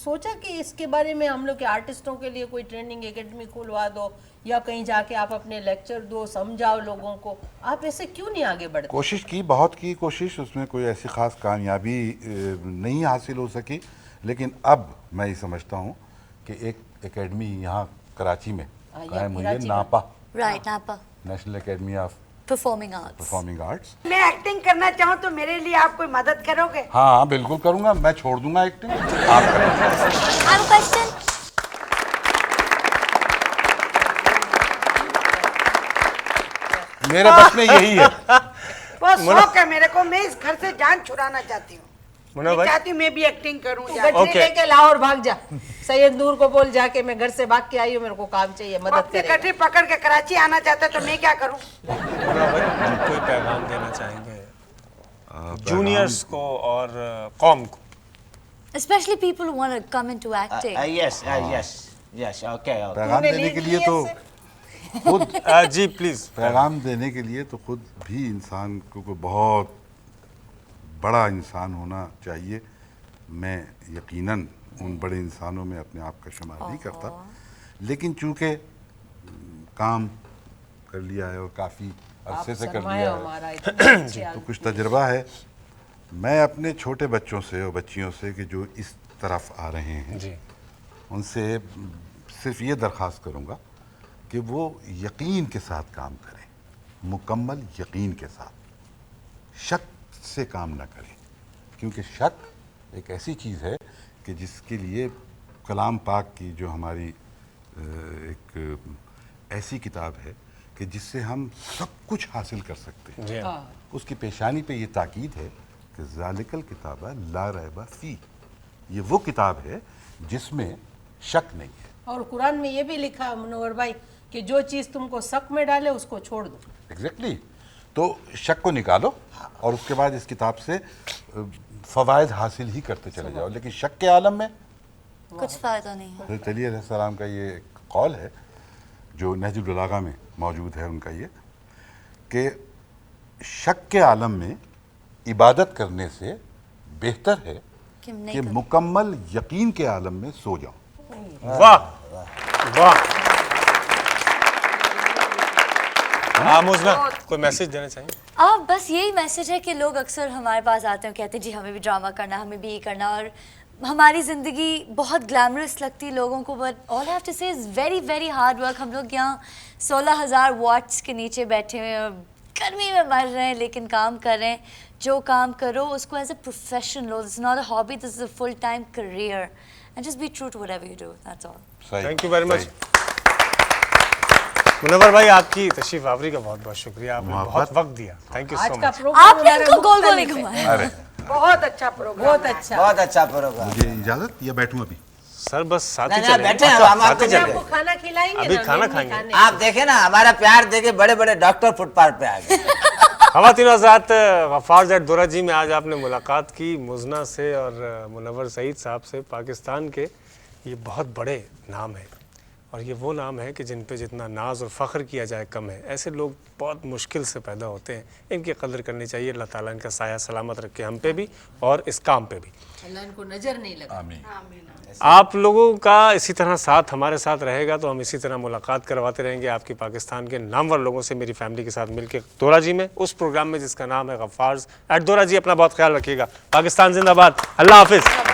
सोचा कि इसके बारे में हम लोग के आर्टिस्टों के लिए कोई ट्रेनिंग एकेडमी खुलवा दो या कहीं जाके आप अपने लेक्चर दो, समझाओ लोगों को? आप ऐसे क्यों नहीं आगे बढ़ते? कोशिश की, बहुत की कोशिश, उसमें कोई ऐसी खास कामयाबी नहीं हासिल हो सकी। लेकिन अब मैं ये समझता हूँ कि एक एकेडमी यहाँ कराची में हाँ, कायम हुई है, कराची में। नापा, Right, Napa. National academy of Performing arts. Performing arts. मैं एक्टिंग करना चाहूँ तो मेरे लिए आप कोई मदद करोगे? हाँ बिल्कुल करूँगा, मैं छोड़ दूंगा एक्टिंग, आप करेंगे। I have a question. मेरे बस में यही है। वो शौक है मेरे को, मैं इस घर से जान छुड़ाना चाहती हूँ। मुन्ना मैं भाई चाहती हूँ मैं भी एक्टिंग करूँ। गठरी Okay. लेके लाहौर भाग जा, सैयद नूर को बोल जाके मैं घर से भाग के आई हूँ, मेरे को काम चाहिए, वो मदद अपनी करेगा। गठरी पकड़ के कराची आना चाहता है तो मैं क्या करूँ? मुन्ना भाई कोई पैगाम देना चाहेंगे जूनियर्स को और कॉम को? Especially people who want to come into acting. Yes, yes, okay. पैगाम तूने देने लीड के ली लिए है तो इससे? खुद जी प्लीज। पैगाम देने के लिए तो खुद भी इंसान को बहुत बड़ा इंसान होना चाहिए। मैं यकीनन उन बड़े इंसानों में अपने आप का शुमार नहीं करता, लेकिन चूंकि काम कर लिया है और काफ़ी अरसे से कर सरमाया लिया है हमारा इतना अच्छे तो कुछ तजुर्बा है। मैं अपने छोटे बच्चों से और बच्चियों से कि जो इस तरफ आ रहे हैं जी उनसे सिर्फ ये दरख्वास्त करूँगा कि वो यकीन के साथ काम करें, मुकम्मल यकीन के साथ, शक से काम ना करें, क्योंकि शक एक ऐसी चीज़ है कि जिसके लिए कलाम पाक की जो हमारी एक ऐसी किताब है कि जिससे हम सब कुछ हासिल कर सकते हैं, जी हाँ। उसकी पेशानी पे ये ताकीद है कि ज़ालिकल किताबा ला रैबा फी, ये वो किताब है जिसमें शक नहीं है। और कुरान में ये भी लिखा है मुनव्वर भाई कि जो चीज़ तुमको शक में डाले उसको छोड़ दो। एग्जैक्टली तो शक को निकालो और उसके बाद इस किताब से फ़वाइद हासिल ही करते चले जाओ, लेकिन शक के आलम में कुछ फायदा नहीं है। हज़रत अली अलैहिस्सलाम का ये एक कौल है जो नहजुल बलागा में मौजूद है उनका, ये कि शक के आलम में इबादत करने से बेहतर है कि नहीं कि कर- मुकम्मल यकीन के आलम में सो जाओ। वाह वाह। मुजना कोई मैसेज देना चाहिए? अब बस यही मैसेज है कि लोग अक्सर हमारे पास आते हैं, कहते हैं जी हमें भी ड्रामा करना, हमें भी ये करना, और हमारी ज़िंदगी बहुत ग्लैमरस लगती है लोगों को, but all I have to say is very very hard work. हम लोग यहाँ 16,000 वॉट्स के नीचे बैठे हुए हैं, गर्मी में मर रहे हैं, लेकिन काम कर रहे हैं। जो काम करो उसको एज अ प्रोफेशन लो, this is not a hobby, this is a full time career, and just be true to whatever you do, that's all. सही, थैंक यू वेरी मच। सही। मुनव्वर भाई आपकी तशरीफ आवरी का बहुत बहुत शुक्रिया, आपने मोहब्बत। बहुत वक्त दिया। थैंक यू आज सो का मच। प्रोग्राम आपने हमारा इनको गोल गोल मुख्तलिफ नहीं है। घुमाया। अरे बहुत अच्छा प्रोग्राम। बहुत अच्छा। बहुत अच्छा प्रोग्राम। मुझे इजाज़त या बैठूं अभी? सर बस साथ ही नहीं, नहीं, चले बैठे हैं, हम आपको चल आपको खाना खिलाएंगे अभी ना, खाना मेनू खाएंगे। खाने। आप देखे ना हमारा प्यार देखे बड़े बड़े डॉक्टर फुटपाथ पे आ गए। ख़वातीन हज़रात, गफ़ार ज़ैद दोरा जी में आज आपने मुलाकात की मुज़ना से और मुनव्वर सईद साहब से। पाकिस्तान के ये बहुत बड़े नाम हैं और ये वो नाम है कि जिन पे जितना नाज और फ़ख्र किया जाए कम है। ऐसे लोग बहुत मुश्किल से पैदा होते हैं, इनकी कदर करनी चाहिए। अल्लाह ताला इनका साया सलामत रखे हम पे भी और इस काम पे भी। अल्लाह इनको नजर नहीं लगा। आमीन। आप लोगों का इसी तरह साथ हमारे साथ रहेगा तो हम इसी तरह मुलाकात करवाते रहेंगे आपकी पाकिस्तान के नामवर लोगों से, मेरी फैमिली के साथ मिलकर दोरा जी में, उस प्रोग्राम में जिसका नाम है गफ़ार ज़ैद दोरा जी। अपना बहुत ख्याल रखिएगा। पाकिस्तान जिंदाबाद। अल्लाह हाफिज़।